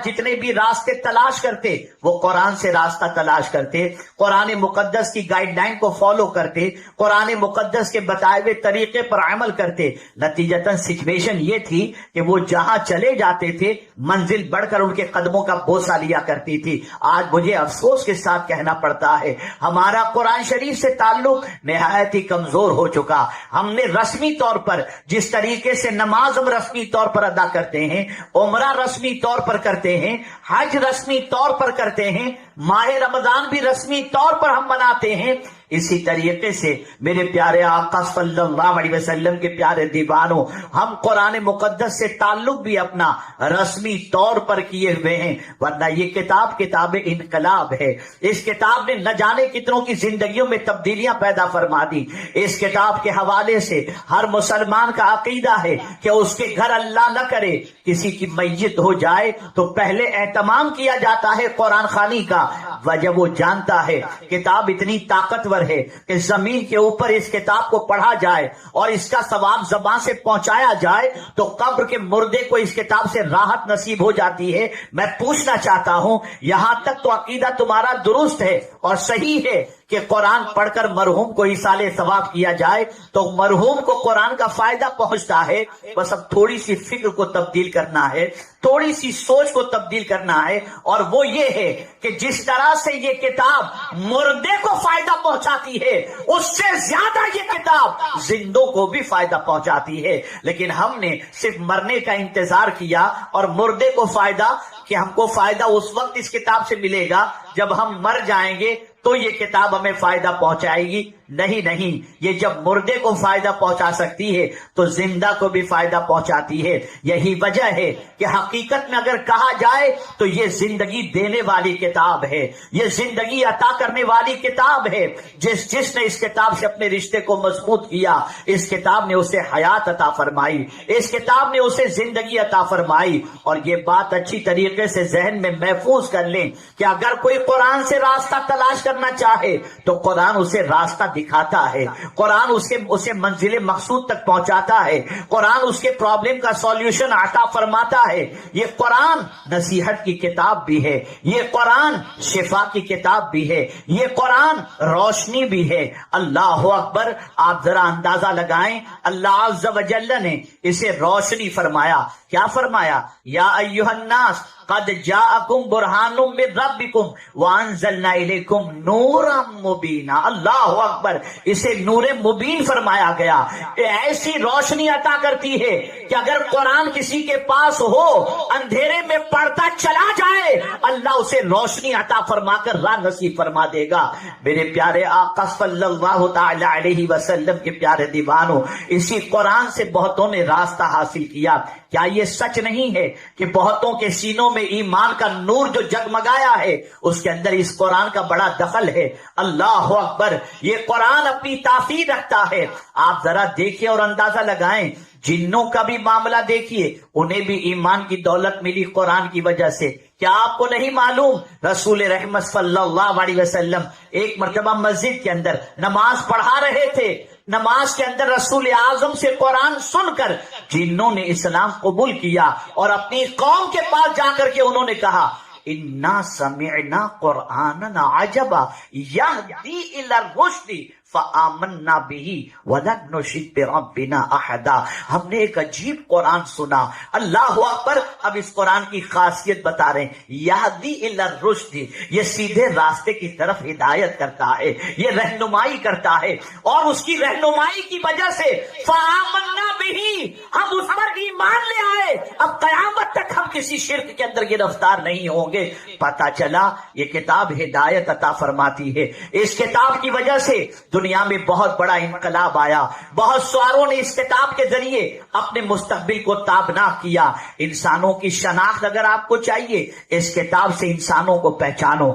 جتنے بھی راستے تلاش کرتے وہ قرآن سے راستہ تلاش کرتے، قرآن مقدس کی گائیڈ لائن کو فالو کرتے، قرآن مقدس کے بتائے ہوئے طریقے پر عمل کرتے۔ نتیجتاً سچویشن یہ تھی کہ وہ جہاں چلے جاتے تھے منزل بڑھ کر ان کے قدموں کا بوسہ لیا کرتی تھی۔ آج مجھے افسوس کے ساتھ کہنا پڑتا ہے ہمارا قرآن شریف سے تعلق نہایت ہی کمزور ہو چکا۔ ہم نے رسمی طور پر جس طریقے سے نماز ہم رسمی طور پر ادا کرتے ہیں، عمرہ رسمی طور پر کرتے ہیں، حج رسمی طور پر کرتے ہیں، ماہ رمضان بھی رسمی طور پر ہم مناتے ہیں، اسی طریقے سے میرے پیارے آقا صلی اللہ علیہ وسلم کے پیارے دیوانوں، ہم قرآن مقدس سے تعلق بھی اپنا رسمی طور پر کیے ہوئے ہیں، ورنہ یہ کتاب انقلاب ہے۔ اس کتاب نے نہ جانے کتنوں کی زندگیوں میں تبدیلیاں پیدا فرما دی۔ اس کتاب کے حوالے سے ہر مسلمان کا عقیدہ ہے کہ اس کے گھر اللہ نہ کرے کسی کی میت ہو جائے تو پہلے اہتمام کیا جاتا ہے قرآن خوانی کا۔ وجہ وہ جانتا ہے کتاب اتنی طاقتور ہے کہ زمین کے اوپر اس کتاب کو پڑھا جائے اور اس کا ثواب زبان سے پہنچایا جائے تو قبر کے مردے کو اس کتاب سے راحت نصیب ہو جاتی ہے۔ میں پوچھنا چاہتا ہوں یہاں تک تو عقیدہ تمہارا درست ہے اور صحیح ہے کہ قرآن پڑھ کر مرحوم کو ایصال ثواب کیا جائے تو مرحوم کو قرآن کا فائدہ پہنچتا ہے، بس اب تھوڑی سی فکر کو تبدیل کرنا ہے، تھوڑی سی سوچ کو تبدیل کرنا ہے، اور وہ یہ ہے کہ جس طرح سے یہ کتاب مردے کو فائدہ پہنچاتی ہے اس سے زیادہ یہ کتاب زندوں کو بھی فائدہ پہنچاتی ہے۔ لیکن ہم نے صرف مرنے کا انتظار کیا اور مردے کو فائدہ کہ ہم کو فائدہ اس وقت اس کتاب سے ملے گا جب ہم مر جائیں گے تو یہ کتاب ہمیں فائدہ پہنچائے گی۔ نہیں، یہ جب مردے کو فائدہ پہنچا سکتی ہے تو زندہ کو بھی فائدہ پہنچاتی ہے۔ یہی وجہ ہے کہ حقیقت میں اگر کہا جائے تو یہ زندگی دینے والی کتاب ہے، یہ زندگی عطا کرنے والی کتاب ہے۔ جس نے اس کتاب سے اپنے رشتے کو مضبوط کیا اس کتاب نے اسے حیات عطا فرمائی، اس کتاب نے اسے زندگی عطا فرمائی۔ اور یہ بات اچھی طریقے سے ذہن میں محفوظ کر لیں کہ اگر کوئی قرآن سے راستہ تلاش کرنا چاہے تو قرآن اسے راستہ دکھاتا ہے، قرآن اسے منزل مقصود تک پہنچاتا ہے، قرآن اس کے پرابلم کا سولیوشن عطا فرماتا ہے۔ یہ قرآن نصیحت کی کتاب بھی ہے، یہ قرآن شفا کی کتاب بھی ہے، یہ قرآن روشنی بھی ہے۔ اللہ اکبر! آپ ذرا اندازہ لگائیں اللہ عز و جل نے اسے روشنی فرمایا۔ کیا فرمایا؟ یا ایھا الناس قد جاءکم برہان من ربکم وانزلنا الیکم نورا مبینا۔ اللہ اکبر! اسے نور مبین فرمایا گیا۔ ایسی روشنی عطا کرتی ہے کہ اگر قرآن کسی کے پاس ہو اندھیرے میں پڑھتا چلا جائے اللہ اسے روشنی عطا فرما کر راہ نصیب فرما دے گا۔ میرے پیارے آقا صلی اللہ تعالی علیہ وسلم کے پیارے دیوانوں، اسی قرآن سے بہتوں نے راستہ حاصل کیا۔ کیا یہ سچ نہیں ہے کہ بہتوں کے سینوں میں ایمان کا نور جو جگمگایا ہے اس کے اندر اس قرآن کا بڑا دخل ہے؟ اللہ اکبر! یہ قرآن اپنی تاثیر رکھتا ہے۔ آپ ذرا دیکھیں اور اندازہ لگائیں، جنوں کا بھی معاملہ دیکھیے، انہیں بھی ایمان کی دولت ملی قرآن کی وجہ سے۔ کیا آپ کو نہیں معلوم رسول رحمت صلی اللہ علیہ وسلم ایک مرتبہ مسجد کے اندر نماز پڑھا رہے تھے، نماز کے اندر رسول اعظم سے قرآن سن کر جنوں نے اسلام قبول کیا اور اپنی قوم کے پاس جا کر کے انہوں نے کہا اِنَّا سَمِعْنَا قُرْآنًا عَجَبًا يَهْدِي إِلَى الرُّشْدِ فَآمَنَّا بِهِ وَلَن نُشْرِكَ بِرَبِّنَا أَحَدًا۔ ہم نے ایک عجیب قرآن سنا۔ اللہ اکبر! اب اس قرآن کی خاصیت بتا رہے ہیں، یہدی الی الرشد، یہ سیدھے راستے کی طرف ہدایت کرتا ہے، یہ رہنمائی کرتا ہے، اور اس کی رہنمائی کی وجہ سے فآمنا بہ، ہم اس پر ایمان لے آئے، اب قیامت تک ہم کسی شرک کے اندر گرفتار نہیں ہوں گے۔ پتہ چلا یہ کتاب ہدایت عطا فرماتی ہے۔ اس کتاب کی وجہ سے دنیا میں بہت بڑا انقلاب آیا، بہت سواروں نے اس کتاب کے ذریعے اپنے مستقبل کو تابناک کیا۔ انسانوں کی شناخت اگر آپ کو چاہیے اس کتاب سے انسانوں کو پہچانو۔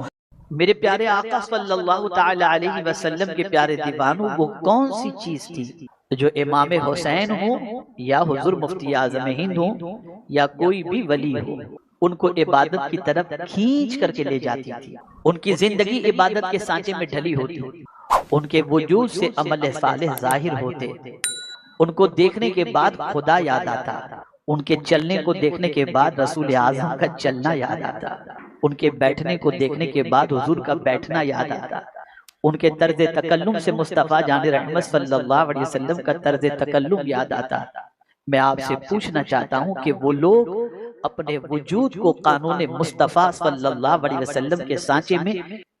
میرے پیارے آقا صلی اللہ تعالی علیہ وسلم کے پیارے دیوانوں، وہ کون سی چیز تھی جو امام حسین ہوں یا حضور مفتی اعظم ہند ہوں یا کوئی بھی ولی ہو ان کو عبادت کی طرف کھینچ کر کے لے جاتی تھی؟ ان کی زندگی عبادت کے سانچے میں ڈھلی ہوتی، ان کے وجود سے عمل صالح ظاہر ہوتے، ان کو دیکھنے کے بعد خدا یاد آتا، ان کے چلنے کو دیکھنے کے بعد رسول اعظم کا چلنا یاد آتا، ان کے بیٹھنے کو دیکھنے کے بعد حضور کا بیٹھنا یاد آتا، ان کے طرز تکلم سے مصطفیٰ جان رحمت صلی اللہ علیہ وسلم کا طرز تکلم یاد آتا۔ میں آپ سے پوچھنا چاہتا ہوں کہ وہ لوگ اپنے وجود کو قانون مصطفیٰ صلی اللہ علیہ وسلم کے سانچے میں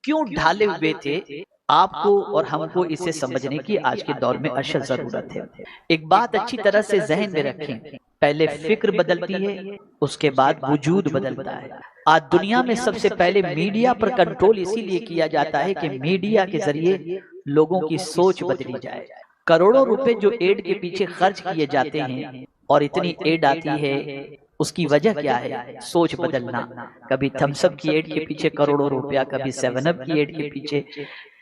کیوں ڈھالے ہوئے تھے؟ آپ کو اور ہم کو اسے سمجھنے کی آج کے دور میں اشد ضرورت ہے۔ ایک بات اچھی طرح سے ذہن میں رکھیں، پہلے فکر بدلتی ہے، اس کے بعد وجود بدلتا ہے۔ آج دنیا میں سب سے پہلے میڈیا پر کنٹرول اسی لیے کیا جاتا ہے کہ میڈیا کے ذریعے لوگوں کی سوچ بدلی جائے۔ کروڑوں روپے جو ایڈ کے پیچھے خرچ کیے جاتے ہیں اور اتنی ایڈ آتی ہے، اس کی وجہ کیا ہے؟ سوچ بدلنا۔ کبھی تھمس اپ کی ایڈ کے پیچھے کروڑوں روپیہ، کبھی 7 اپ کی ایڈ کے پیچھے،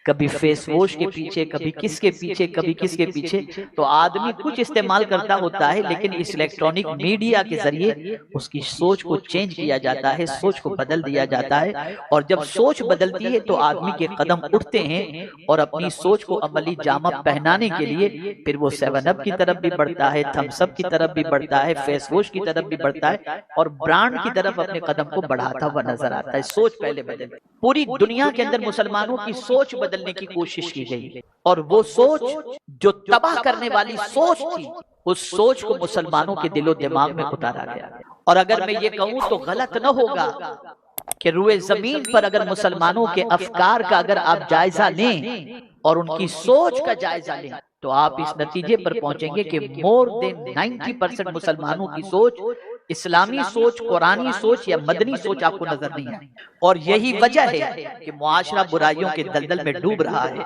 کبھی فیس واش کے پیچھے، کبھی کس کے پیچھے، کبھی کس کے پیچھے۔ تو آدمی کچھ استعمال کرتا ہوتا ہے، لیکن اس الیکٹرانک میڈیا کے ذریعے اس کی سوچ کو چینج کیا جاتا ہے، سوچ کو بدل دیا جاتا ہے۔ اور جب سوچ بدلتی ہے تو آدمی کے قدم اٹھتے ہیں اور اپنی سوچ کو عملی جامہ پہنانے کے لیے پھر وہ 7 اپ کی طرف بھی بڑھتا ہے، تھمس اپ کی طرف بھی بڑھتا ہے، فیس واش کی طرف بھی بڑھتا ہے، اور برانڈ کی طرف اپنے قدم کو بڑھاتا ہوا نظر آتا ہے۔ سوچ پہلے بدل۔ پوری دنیا کے اندر مسلمانوں کی سوچ بدلنے کی کوشش کی گئی، اور وہ سوچ جو تباہ کرنے والی سوچ تھی، اس سوچ کو مسلمانوں کے دل و دماغ میں اتارا گیا۔ اور اگر میں یہ کہوں تو غلط نہ ہوگا کہ روئے زمین پر اگر مسلمانوں کے افکار کا اگر آپ جائزہ لیں اور ان کی سوچ کا جائزہ لیں تو آپ اس نتیجے پر پہنچیں گے کہ مور دین 90% مسلمانوں کی سوچ اسلامی سوچ، قرآنی سوچ یا مدنی سوچ آپ کو نظر نہیں آئی۔ اور یہی وجہ ہے کہ معاشرہ برائیوں کے دلدل میں ڈوب رہا ہے،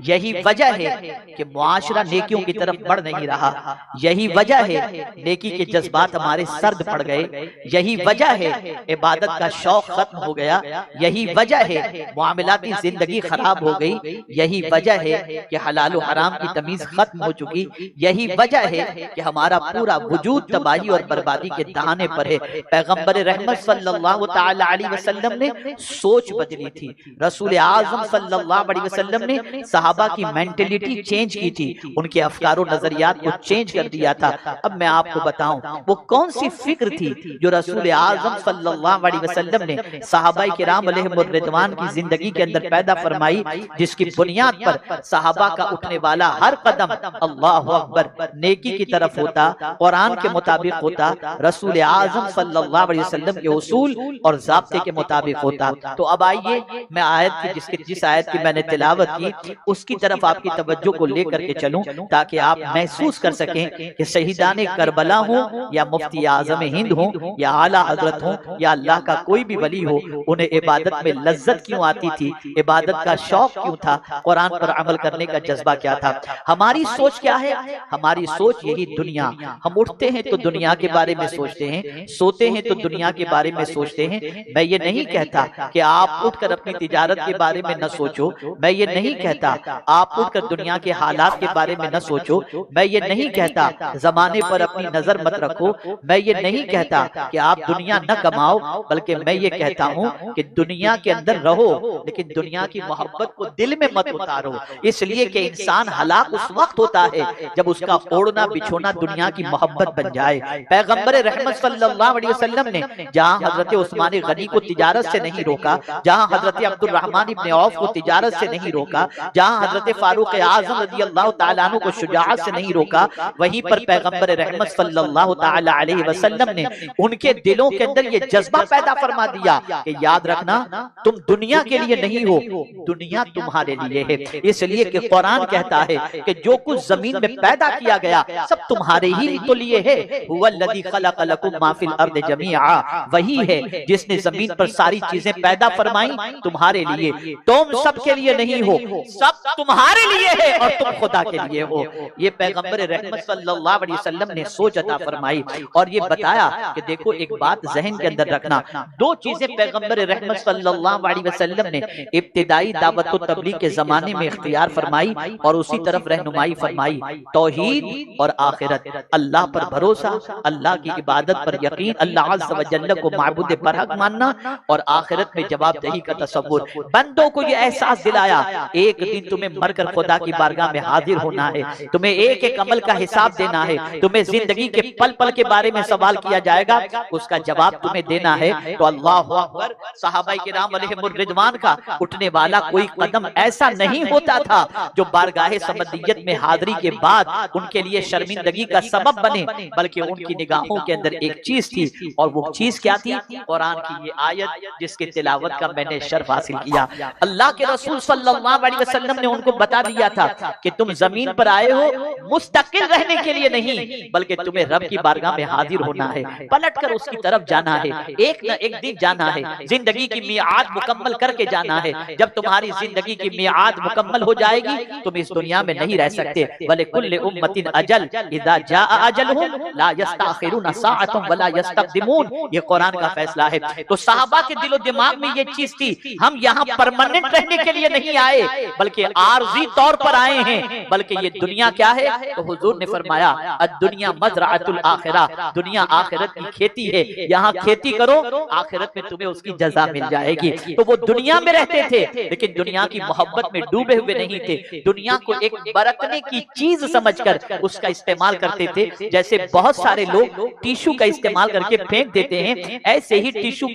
یہی وجہ ہے کہ معاشرہ نیکیوں کی طرف بڑھ نہیں رہا، یہی وجہ ہے نیکی کے جذبات ہمارے سرد پڑ گئے، یہی وجہ ہے عبادت کا شوق ختم ہو گیا، یہی وجہ ہے معاملاتی زندگی خراب ہو گئی، یہی وجہ ہے کہ حلال و حرام کی تمیز ختم ہو چکی، یہی وجہ ہے کہ ہمارا پورا وجود تباہی اور بربادی کے دہانے پر ہے۔ پیغمبر رحمت صلی اللہ تعالی علیہ وسلم نے سوچ بدلی تھی، رسول اعظم صلی اللہ علیہ وسلم نے صحابہ کی مینٹلیٹی چینج کی تھی، ان کے افکار و نظریات کو چینج کر دیا تھا۔ اب میں آپ کو بتاؤں وہ کون سی فکر تھی جو رسول اعظم صلی اللہ علیہ وسلم نے صحابہ کرام علیہم الرضوان کی زندگی کے اندر پیدا فرمائی، جس کی بنیاد پر صحابہ کا اٹھنے والا ہر قدم اللہ اکبر نیکی کی طرف ہوتا، قرآن کے مطابق ہوتا، رسول اعظم صلی اللہ علیہ وسلم کے اصول اور ضابطے کے مطابق ہوتا۔ تو اب آئیے میں آیت کی جس آیت کی میں نے تلاوت کی اس کی طرف آپ کی توجہ کو لے کر کے چلوں تاکہ آپ محسوس کر سکیں کہ شہیدان کربلا ہوں یا مفتی اعظم ہند ہوں یا اعلیٰ حضرت ہوں یا اللہ کا کوئی بھی ولی ہو، انہیں عبادت میں لذت کیوں آتی تھی، عبادت کا شوق کیوں تھا، قرآن پر عمل کرنے کا جذبہ کیا تھا۔ ہماری سوچ کیا ہے؟ ہماری سوچ یہی دنیا۔ ہم اٹھتے ہیں تو دنیا کے بارے میں سوچتے ہیں، سوتے ہیں تو دنیا کے بارے میں سوچتے ہیں۔ میں یہ نہیں کہتا کہ آپ اٹھ کر اپنی تجارت کے بارے میں نہ سوچو، میں یہ نہیں کہتا آپ اٹھ کر دنیا کے حالات کے بارے میں نہ سوچو، میں یہ نہیں کہتا زمانے پر اپنی نظر مت رکھو، میں یہ نہیں کہتا کہ آپ دنیا نہ کماؤ، بلکہ میں یہ کہتا ہوں کہ دنیا کے اندر رہو لیکن دنیا کی محبت کو دل میں مت اتارو، اس لیے کہ انسان ہلاک اس وقت ہوتا ہے جب اس کا اوڑھنا بچھونا دنیا کی محبت بن جائے۔ پیغمبر رحمت صلی اللہ علیہ وسلم نے جہاں حضرت عثمان غنی کو تجارت سے نہیں روکا، جہاں حضرت عبد الرحمن ابن عوف کو تجارت سے نہیں روکا، جہاں حضرت فاروق اعظم رضی اللہ تعالیٰ عنہ کو شجاعت سے نہیں روکا، وہیں پر پیغمبر رحمت صلی اللہ تعالیٰ علیہ وسلم نے ان کے دلوں کے اندر یہ جذبہ پیدا فرما دیا کہ یاد رکھنا تم دنیا کے لیے نہیں ہو، دنیا تمہارے لیے ہے۔ اس لیے کہ قرآن کہتا ہے کہ جو کچھ زمین میں پیدا کیا گیا سب تمہارے ہی تو لیے ہے، هو الذی خلق لکم ما فی الارض جمیعا، وہی ہے جس نے زمین پر ساری چیزیں پیدا فرمائیں تمہارے لیے، تم سب کے لیے نہیں ہو، سب تمہارے لیے ہے اور تم خدا کے لیے ہو۔ یہ پیغمبر رحمت صلی اللہ علیہ وسلم نے سوچ عطا فرمائی اور یہ بتایا کہ دیکھو ایک بات ذہن کے اندر رکھنا، دو چیزیں پیغمبر رحمت صلی اللہ علیہ وسلم نے ابتدائی دعوت و تبلیغ کے زمانے میں اختیار فرمائی اور اسی طرف رہنمائی فرمائی، توحید اور آخرت، اللہ پر بھروسہ، اللہ کی عبادت عبادت پر یقین، اللہ عز و جل کو معبود برحق ماننا اور آخرت میں جواب دہی کا تصور۔ بندوں کو یہ احساس دلایا ایک دن تمہیں مر کر خدا کی بارگاہ میں حاضر ہونا ہے، تمہیں ایک ایک عمل کا حساب دینا ہے، تمہیں زندگی کے پل پل کے بارے میں سوال کیا جائے گا، اس کا جواب تمہیں دینا ہے۔ تو اللہ اکبر، صحابہ کرام علیہم الرضوان کا اٹھنے والا کوئی قدم ایسا نہیں ہوتا تھا جو بارگاہ سمدیت میں حاضری کے بعد ان کے لیے شرمندگی کا سبب بنے، بلکہ ان کی نگاہوں کے اندر ایک چیز تھی، اور وہ چیز کیا تھی؟ قرآن کی یہ آیت جس کی تلاوت کا میں نے شرف حاصل کیا۔ اللہ کے رسول صلی اللہ علیہ وسلم نے ان کو بتا دیا تھا کہ تم زمین پر آئے ہو مستقل رہنے کے لیے نہیں، بلکہ تمہیں رب کی بارگاہ میں حاضر ہونا ہے، پلٹ کر اس کی طرف جانا ہے، ایک نہ ایک دن جانا ہے، زندگی کی میعاد مکمل کر کے جانا ہے۔ جب تمہاری زندگی کی میعاد مکمل ہو جائے گی تم اس دنیا میں نہیں رہ سکتے۔ وَلِكُلِّ أُمَّةٍ أَجَلٌ إِذَا جَاءَ أَجَلُهُمْ لَا يَسْتَأْخِرُونَ سَاعَةً وَلَا يَسْتَقْدِمُونَ، یہ قرآن کا فیصلہ ہے۔ تو صحابہ کے دل و دماغ میں یہ چیز تھی، ہم یہاں پرماننٹ رہنے کے لیے نہیں آئے بلکہ عارضی طور پر آئے ہیں، بلکہ یہ دنیا کیا ہے؟ تو حضور نے فرمایا الدنیا مزرعۃ الآخرہ، دنیا آخرت کی کھیتی ہے، یہاں کھیتی کرو، آخرت میں تمہیں اس کی جزا مل جائے گی۔ تو وہ دنیا میں رہتے تھے لیکن دنیا کی محبت میں ڈوبے ہوئے نہیں تھے، دنیا کو ایک برتنے کی چیز سمجھ کر اس کا استعمال کرتے تھے۔ جیسے بہت سارے لوگ ٹیشو کا استعمال کر کے پھینک دیتے ہیں، ایسے ہی ٹیشو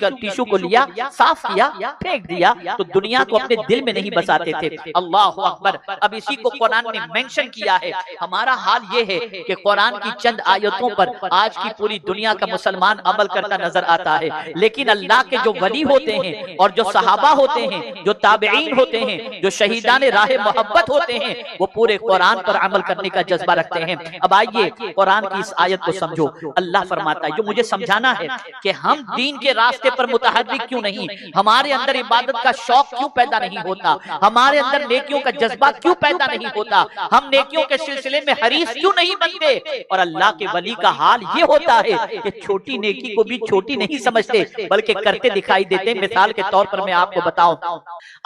کو لیا، صاف کیا، پھینک دیا، تو دنیا کو اپنے دل میں نہیں بساتے تھے۔ اللہ اکبر، اب اسی کو قرآن نے مینشن کیا ہے۔ ہمارا حال یہ ہے کہ قرآن کی چند آیتوں پر آج کی پوری دنیا کا مسلمان عمل کرتا نظر آتا ہے، لیکن اللہ کے جو ولی ہوتے ہیں اور جو صحابہ ہوتے ہیں، جو تابعین ہوتے ہیں، جو شہیدان راہ محبت ہوتے ہیں، وہ پورے قرآن پر عمل کرنے کا جذبہ رکھتے ہیں۔ اب آئیے قرآن کی اس آیت کو سمجھو۔ اللہ فرماتا ہے، جو مجھے سمجھانا ہے کہ ہم دین کے راستے پر متحرک کیوں نہیں، ہمارے اندر عبادت کا شوق کیوں پیدا نہیں ہوتا، ہمارے اندر نیکیوں کا جذبہ کیوں پیدا نہیں ہوتا، ہم نیکیوں کے سلسلے میں حریص کیوں نہیں بنتے۔ اور اللہ کے ولی کا حال یہ ہوتا ہے کہ چھوٹی نیکی کو بھی چھوٹی نہیں سمجھتے بلکہ کرتے دکھائی دیتے۔ مثال کے طور پر میں آپ کو بتاؤں،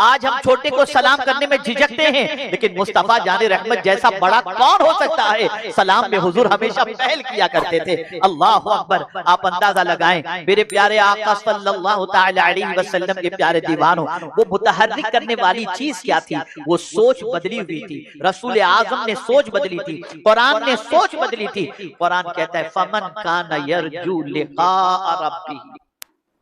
آج ہم چھوٹے کو سلام کرنے میں جھجکتے ہیں، لیکن مصطفیٰ جان رحمت جیسا بڑا کون ہو سکتا ہے؟ سلام میں حضور ہمیشہ پہل کیا کرتے تھے۔ اللہ اکبر، آپ اندازہ لگائیں میرے پیارے آقا صلی اللہ تعالی علیہ وسلم کے پیارے دیوانوں، وہ متحرک کرنے والی چیز کیا تھی؟ وہ سوچ بدلی ہوئی تھی۔ رسول اعظم نے سوچ بدلی تھی، قرآن نے سوچ بدلی تھی۔ قرآن کہتا ہے فَمَنْ كَانَ يَرْجُو لِقَاءَ رَبِّهِ،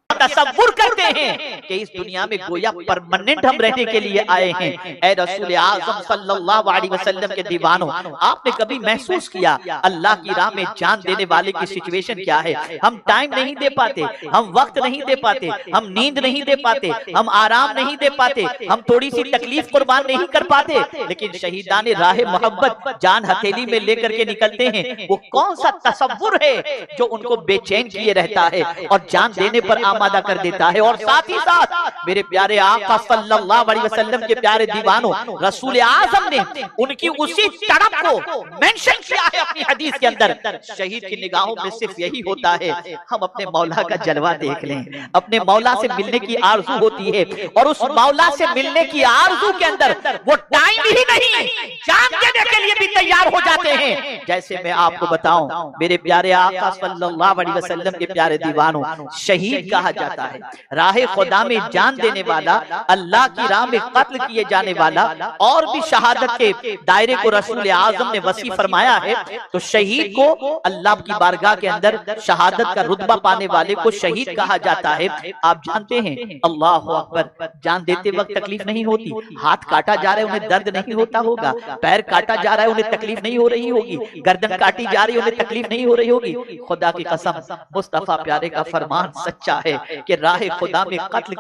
تصور کرتے ہیں کہ اس دنیا میں گویا پرماننٹ ہم رہنے کے لیے آئے ہیں۔ اے رسول اعظم صلی اللہ علیہ وسلم کے دیوانوں، آپ نے کبھی محسوس کیا اللہ کی راہ میں جان دینے والے کی سچویشن کیا ہے؟ ہم ٹائم نہیں دے پاتے، ہم وقت نہیں دے پاتے، ہم نیند نہیں دے پاتے، ہم آرام نہیں دے پاتے، ہم تھوڑی سی تکلیف قربان نہیں کر پاتے، لیکن شہیدان راہ محبت جان ہتھیلی میں لے کر کے نکلتے ہیں۔ وہ کون سا تصور ہے جو ان کو بے چین کیے رہتا ہے اور جان دینے پر آمادہ کر دیتا ہے؟ اور ساتھ ہی ساتھ میرے پیارے آقا صلی اللہ علیہ وسلم کے پیارے دیوانوں، رسول اعظم نے ان کی اسی تڑپ کو منشن کیا ہے اپنی حدیث کے اندر۔ شہید کی نگاہوں میں صرف یہی ہوتا ہے ہم اپنے مولا کا جلوہ دیکھ لیں، اپنے مولا سے ملنے کی آرزو ہوتی ہے، اور اس مولا سے ملنے کی آرزو کے اندر وہ ٹائم ہی نہیں، جان دینے کے لیے بھی تیار ہو جاتے ہیں۔ جیسے میں آپ کو بتاؤں میرے پیارے آقا صلی اللہ علیہ وسلم کے پیارے دیوانوں، شہید کہا جاتا ہے راہ خدا میں جان دینے والا، اللہ کی راہ میں قتل کیے جانے والا، اور بھی شہادت کے دائرے کو رسول اعظم نے وسیع فرمایا ہے۔ تو شہید کو اللہ کی بارگاہ کے اندر شہادت کا رتبہ پانے والے کو شہید کہا جاتا ہے۔ آپ جانتے ہیں اللہ اکبر، جان دیتے وقت تکلیف نہیں ہوتی، ہاتھ کاٹا جا رہا ہے انہیں درد نہیں ہوتا ہوگا، پیر کاٹا جا رہا ہے انہیں تکلیف نہیں ہو رہی ہوگی، گردن کاٹی جا رہی ہے انہیں تکلیف نہیں ہو رہی ہوگی۔ خدا کی قسم، مصطفیٰ پیارے کا فرمان سچا ہے کہ راہ خدا میں قتل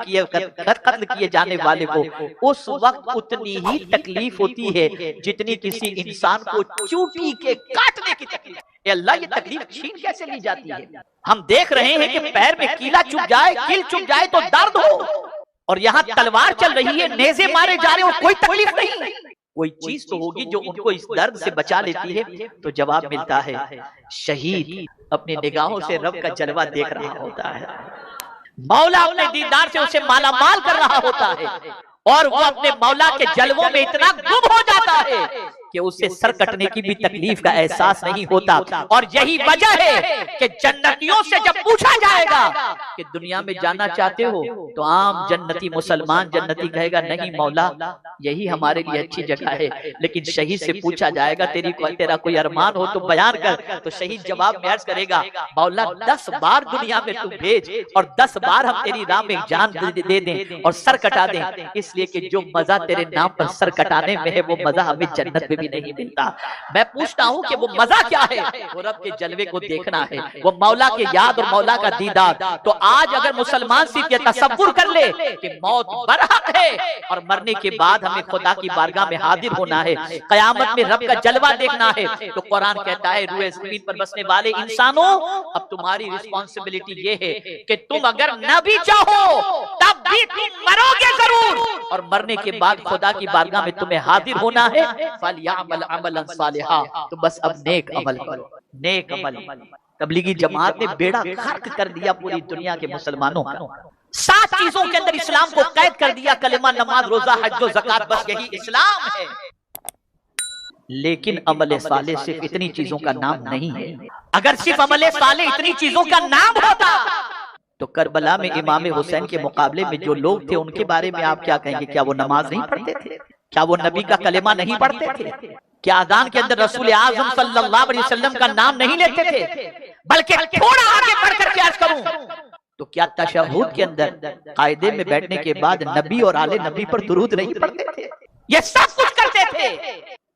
کیے جانے والے کو اس وقت اتنی ہی تکلیف ہوتی ہے جتنی کسی انسان کو چوٹی کے کاٹنے کی تکلیف۔ اے اللہ، یہ تکلیف چھین کیسے لی جاتی ہے؟ ہم دیکھ رہے ہیں کہ پیر میں کیلا چپ جائے، کیل چپ جائے تو درد ہو، اور یہاں تلوار چل رہی ہے، نیزے مارے جا رہے ہیں اور کوئی تکلیف نہیں۔ کوئی چیز تو ہوگی جو ان کو اس درد سے بچا لیتی ہے۔ تو جواب ملتا ہے شہید اپنی نگاہوں سے رب کا جلوہ دیکھ رہا ہوتا ہے، مولا اپنے دیدار سے اسے مالا مال کر رہا ہوتا ہے، اور وہ اپنے مولا کے جلووں میں اتنا گم ہو جاتا ہے کہ اسے سر کٹنے کی بھی تکلیف کا احساس نہیں ہوتا. اور یہی وجہ ہے کہ جنتیوں سے جب پوچھا جائے گا کہ دنیا میں جانا چاہتے ہو تو عام جنتی مسلمان جنتی کہے گا نہیں مولا یہی ہمارے لیے اچھی جگہ ہے. لیکن شہید سے پوچھا جائے گا تیرا کوئی ارمان ہو تو بیان کر, تو شہید جواب میں عرض کرے گا مولا 10 بار دنیا میں تو بھیج اور 10 بار ہم تیری راہ میں جان دے دیں اور سر کٹا دیں, اس لیے کہ جو مزہ تیرے نام پر سر کٹانے میں ہے وہ مزہ ہمیں جنت میں بھی نہیں ملتا. میں پوچھتا ہوں کہ وہ مزہ کیا ہے؟ وہ رب کے جلوے کو دیکھنا ہے, وہ مولا کے یاد اور مولا کا دیدار. تو آج اگر مسلمان صرف یہ تصور کر لے کہ موت برحق ہے اور مرنے کے بعد ہمیں خدا کی بارگاہ میں حاضر ہونا ہے, قیامت میں رب کا جلوہ دیکھنا ہے, تو قرآن کہتا ہے روئے زمین پر بسنے والے انسانوں اب تمہاری رسپانسبلٹی یہ ہے کہ تم اگر نہ بھی چاہو تب بھی تم مرو گے ضرور, اور مرنے کے بعد خدا کی بارگاہ میں تمہیں حاضر ہونا ہے. فَلْيَعْمَلْ عَمَلًا صَالِحًا, تو بس اب نیک عمل کرو, نیک عمل. تبلیغی جماعت نے بیڑا غرق کر دیا پوری دنیا کے مسلمانوں کا. 7 چیزوں کے اندر اسلام کو قید کر دیا, کلمہ, نماز, روزہ, حج و زکات, بس یہی اسلام ہے. لیکن عمل صالح صرف اتنی چیزوں کا نام نہیں ہے. اگر صرف عمل صالح اتنی چیزوں کا نام ہوتا تو کربلا میں امام حسین کے مقابلے میں جو لوگ تھے ان کے بارے میں آپ کیا کہیں گے؟ کیا وہ نماز نہیں پڑھتے تھے؟ کیا وہ نبی کا کلمہ نہیں پڑھتے تھے؟ کیا اذان کے اندر رسول اعظم صلی اللہ علیہ وسلم کا نام نہیں لیتے تھے؟ بلکہ تھوڑا آگے بڑھ کر کے عرض کروں تو کیا تشہد کے اندر قاعدے میں بیٹھنے کے بعد نبی اور آل نبی پر درود نہیں پڑھتے تھے؟ یہ سب کچھ کرتے تھے.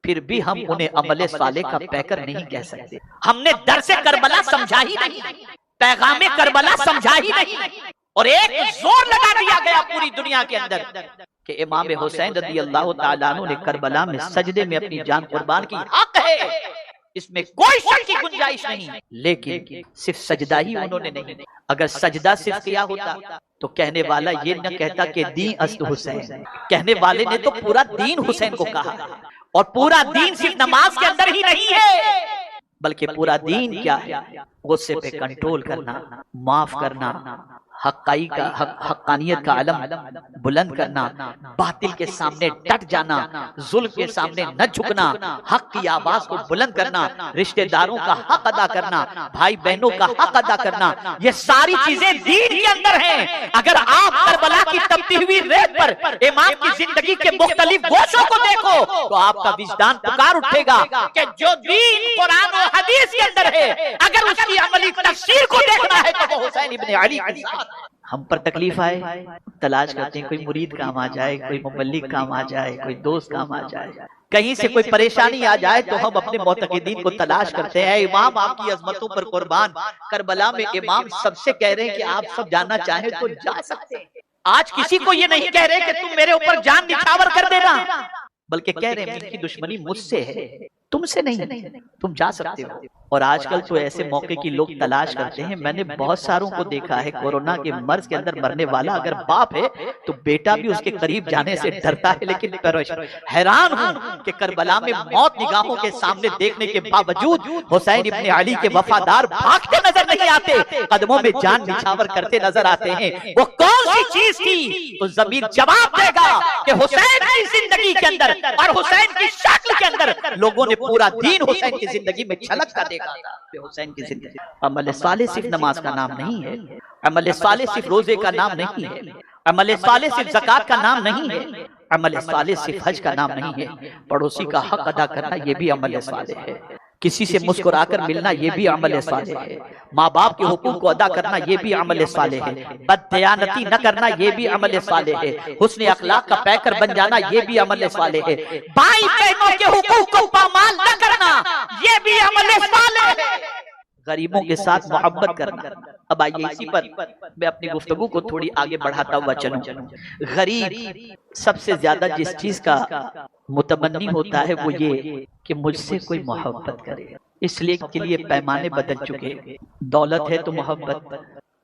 پھر بھی ہم انہیں عمل صالح کا پیکر نہیں کہہ سکتے. ہم نے درس کربلا سمجھا ہی نہیں, پیغام کربلا سمجھا ہی نہیں, اور ایک زور لگا دیا گیا پوری دنیا کے اندر کہ امام حسین رضی اللہ تعالیٰ عنہ نے کربلا میں سجدے میں اپنی جان قربان کی. حق ہے, اس میں کوئی شک کی گنجائش نہیں, لیکن صرف سجدہ ہی انہوں نے نہیں. اگر سجدہ صرف کیا ہوتا تو کہنے والا یہ نہ کہتا کہ دین است حسین, کہنے والے نے تو پورا دین حسین کو کہا. اور پورا دین صرف نماز کے اندر ہی نہیں ہے, بلکہ پورا دین کیا ہے؟ غصے پہ کنٹرول کرنا, معاف کرنا, حقانیت کا علم بلند کرنا, باطل کے سامنے ڈٹ جانا, ظلم کے سامنے نہ جھکنا, حق کی آواز کو بلند کرنا, رشتہ داروں کا حق ادا کرنا, بھائی بہنوں کا حق ادا کرنا, یہ ساری چیزیں دین کے اندر ہیں. اگر آپ کربلا کی تپتی ہوئی ریت پر امام کی زندگی کے مختلف گوشوں کو دیکھو تو آپ کا وجدان پکار اٹھے گا کہ جو دین قرآن و حدیث کے اندر ہے اگر اس کی عملی تفسیر کو دیکھنا ہے تو وہ حسین ابن علی. ہم پر تکلیف آئے تلاش کرتے ہیں, کوئی مرید کام آ جائے, کوئی مبلغ کام آ جائے, کوئی دوست کام آ جائے, کہیں سے کوئی پریشانی آ جائے تو ہم اپنے معتقدین کو تلاش کرتے ہیں. امام آپ کی عظمتوں پر قربان, کربلا میں امام سب سے کہہ رہے ہیں کہ آپ سب جانا چاہیں تو جا سکتے ہیں. آج کسی کو یہ نہیں کہہ رہے کہ تم میرے اوپر جان نچھاور کر دینا, بلکہ کہہ رہے ہیں ان کی دشمنی مجھ سے ہے, تم سے نہیں, تم جا سکتے ہو. اور آج کل تو ایسے موقع کی لوگ تلاش کرتے ہیں. میں نے بہت ساروں کو دیکھا ہے کورونا کے مرض کے اندر مرنے والا اگر باپ ہے تو بیٹا بھی اس کے قریب جانے سے ڈرتا ہے. لیکن حیران ہوں کہ کربلا میں موت نگاہوں کے سامنے دیکھنے کے باوجود حسین ابن علی کے وفادار بھاگتے نظر نہیں آتے, قدموں میں جان نچھاور کرتے نظر آتے ہیں. وہ کون سی چیز تھی؟ تو ضمیر جواب دے گا کہ حسین کی زندگی کے اندر اور حسین کی شکل کے اندر لوگوں نے پورا دین حسین کی زندگی میں چھلکتا دیکھا تھا. حسین کی زندگی. عمل صالح صرف نماز کا نام نہیں ہے, عمل صالح صرف روزے کا نام نہیں ہے, عمل صالح صرف زکات کا نام نہیں ہے, عمل صالح صرف حج کا نام نہیں ہے. پڑوسی کا حق ادا کرنا یہ بھی عمل صالح ہے. کسی سے مسکرا کر ملنا یہ بھی عمل صالح ہے. ماں باپ کے حقوق کو ادا کرنا یہ بھی عمل صالح ہے. بددیانتی نہ کرنا یہ بھی عمل صالح ہے. حسن اخلاق کا پیکر بن جانا یہ بھی عمل صالح ہے. بھائی بہنوں کے حقوق کو پامال نہ کرنا یہ بھی عمل صالح ہے. غریبوں کے ساتھ محبت کرنا. اب آئیے اسی پر میں اپنی گفتگو کو تھوڑی آگے بڑھاتا ہوا چلوں. غریب سب سے زیادہ جس چیز کا متمنی ہوتا ہے وہ یہ کہ مجھ سے کوئی محبت کرے. اس لیے کے لیے پیمانے بدل چکے. دولت ہے تو محبت,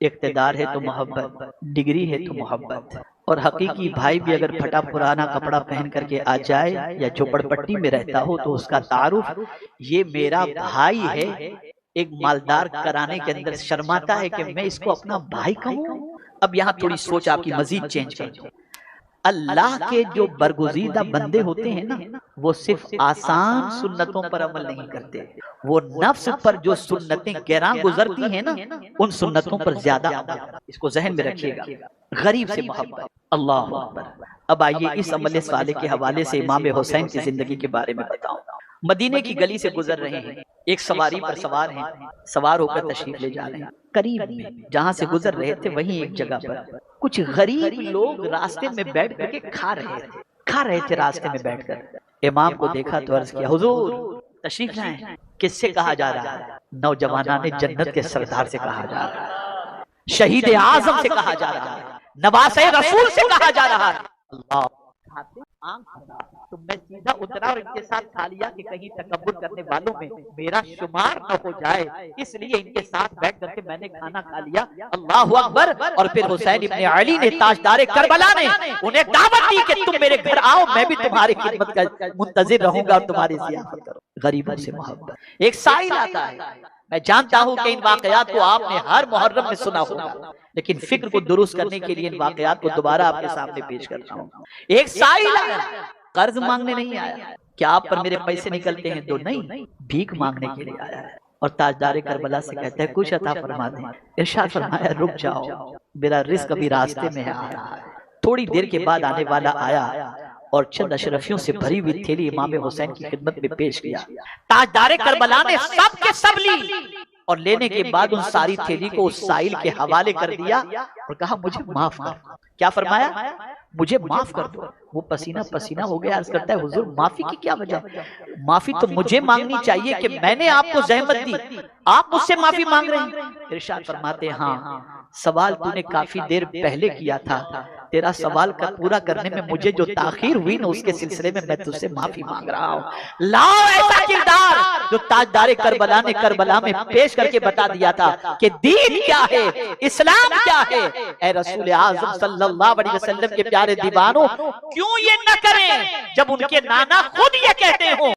اقتدار ہے تو محبت, ڈگری ہے تو محبت. اور حقیقی بھائی بھی اگر پھٹا پرانا کپڑا پہن کر کے آ جائے یا جھوپڑ پٹی میں رہتا ہو تو اس کا تعارف یہ میرا بھائی ہے. ایک مالدار کرانے کے اندر شرماتا ہے کہ میں اس کو اپنا بھائی کہوں. اب یہاں تھوڑی سوچ آپ کی مزید چینج کر دوں. اللہ کے جو برگزیدہ بندے ہوتے ہیں نا، وہ صرف آسان سنتوں پر عمل نہیں کرتے، وہ نفس پر جو سنتیں گراں گزرتی ہیں نا، ان سنتوں پر زیادہ عمل کرتے۔ اس کو ذہن میں رکھیے گا۔ غریب سے محبت، اللہ اکبر۔ اب آئیے اس عمل صالح کے حوالے سے امام حسین کی زندگی کے بارے میں بتاؤں۔ مدینے کی گلی سے گزر رہے ہیں، ایک سواری پر سوار ہیں، سوار ہو کر تشریف لے جا رہے ہیں۔ قریب میں جہاں سے گزر رہے تھے وہیں ایک جگہ پر کچھ غریب لوگ راستے میں بیٹھ کر کے کھا رہے تھے راستے میں بیٹھ کر۔ امام کو دیکھا تو عرض کیا، حضور تشریف لائیں۔ کس سے کہا جا رہا ہے؟ نوجوانان جنت کے سردار سے کہا جا رہا ہے، شہید اعظم سے کہا جا رہا ہے، نواسۂ رسول سے کہا جا رہا ہے۔ اللہ تو میں سیدھا اترا اور ان کے ساتھ کھا لیا کہ کہیں تکبر کرنے والوں میں میرا شمار نہ ہو جائے، اس لیے ان کے ساتھ بیٹھ کر کے میں نے کھانا کھا لیا۔ اللہ اکبر۔ اور پھر حسین ابن علی نے، تاجدار کربلا نے انہیں دعوت دی کہ تم میرے گھر آؤ، میں بھی تمہاری خدمت کا منتظر رہوں گا اور تمہاری ضیافت کروں۔ غریبوں سے محبت۔ ایک سائل آتا ہے، میں جانتا ہوں کہ ان واقعات کو آپ نے ہر محرم میں سنا ہوگا، لیکن فکر کو درست کرنے کے لیے ان واقعات کو دوبارہ آپ کے سامنے پیش کرتا ہوں۔ ایک سائل آیا، قرض مانگنے نہیں آیا، کیا آپ پر میرے پیسے نکلتے ہیں؟ تو نہیں، بھیک مانگنے کے لیے آیا ہے۔ اور تاجدار کربلا سے کہتا ہے کچھ عطا فرما دیں۔ ارشاد فرمایا رک جاؤ، میرا رزق ابھی راستے میں آ رہا ہے۔ تھوڑی دیر کے بعد آنے والا آیا اور چند اشرفیوں سے بھری ہوئی تھیلی امام حسین کی خدمت میں پیش کیا۔ تاجدار کربلا نے سب کے سب لی اور لینے کے بعد ان ساری تھیلی کو اس سائل کے حوالے کر دیا اور کہا مجھے معاف کر۔ کیا فرمایا؟ مجھے معاف کر دو۔ وہ پسینہ پسینہ ہو گیا، عرض کرتا ہے حضور معافی کی کیا وجہ؟ معافی تو مجھے مانگنی چاہیے کہ میں نے آپ کو زحمت دی، آپ مجھ سے معافی مانگ رہے ہیں۔ ارشاد فرماتے ہاں، سوال تو نے کافی دیر پہلے کیا تھا، تیرا سوال کا پورا کرنے میں مجھے جو تاخیر ہوئی نا، اس کے سلسلے میں میں تجھ سے معافی مانگ رہا ہوں۔ لاؤ ایسا کردار جو تاجدار کربلا نے کربلا میں پیش کر کے بتا دیا تھا کہ دین کیا ہے، اسلام کیا ہے۔ اے رسول اعظم صلی اللہ علیہ وسلم کے پیارے دیوانوں، کیوں یہ نہ کریں جب ان کے نانا خود یہ کہتے ہوں